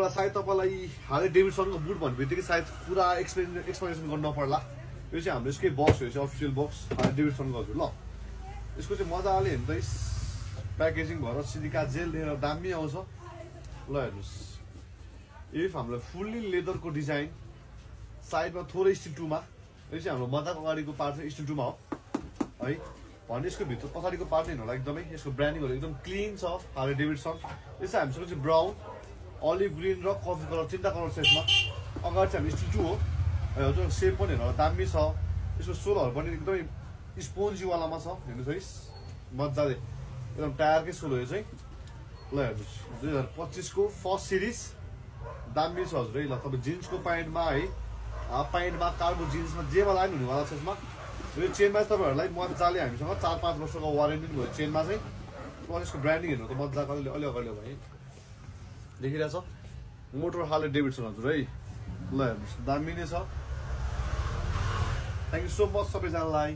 सायद तपाईँलाई Harley डेभिडसनको boot भन्ने बित्तिकै सायद पुरा एक्सप्लेनेसन गर्नु नपर्ला। यो चाहिँ हाम्रो यसकै बक्स हो, यो चाहिँ अफिसियल बक्स हार्ले डेभिडसनको हजुर। ल यसको चाहिँ मजाले हेर्नुहोस् प्याकेजिङ भएर सिलिका जेल दिएर दामी आउँछ। ल हेर्नुहोस् इफ हामीलाई फुल्ली लेदरको डिजाइन, साइडमा थोरै स्टिल टुमा। यो चाहिँ हाम्रो मजाको अगाडिको पार्ट चाहिँ स्टिल टुमा हो है। भने यसको भित्र पछाडिको पार्ट नै होला एकदमै। यसको ब्रान्डिङहरू एकदम क्लिन छ हार्ले डेभिडसन। यो चाहिँ हामीसँग चाहिँ ब्राउन, अलिभ ग्रिन र कफी कलर तिनवटा कलर छ यसमा। अगाडि चाहिँ हामी स्टिल टू हो हजुर। सेप पनि हेर्नु दामी छ। यसको सोलहरू पनि एकदमै स्पोन्जीवालामा छ हेर्नुहोस् है मजाले एकदम टायरकै सोल हो यो चाहिँ। ल हेर्नुहोस् 2025 को फर्स्ट सिरिज दामी छ हजुर है। ल तपाईँ जिन्सको प्यान्टमा है, हाफ प्यान्टमा, कार्गो जिन्समा जेमा लाइन हुनेवाला छ यसमा। यो चेनमा चाहिँ तपाईँहरूलाई मजाले हामीसँग 4-5 वर्षको वारेन्टी भयो चेनमा चाहिँ। प्लस यसको ब्रान्डिङ हेर्नु त मजाको अलि अगाडि भयो देखिरहेछ मोटर हार्ले डेभिडसन हजुर है। ल हेर्नुहोस् दामी नै छ। थ्याङ्क यू सो मच सबैजनालाई।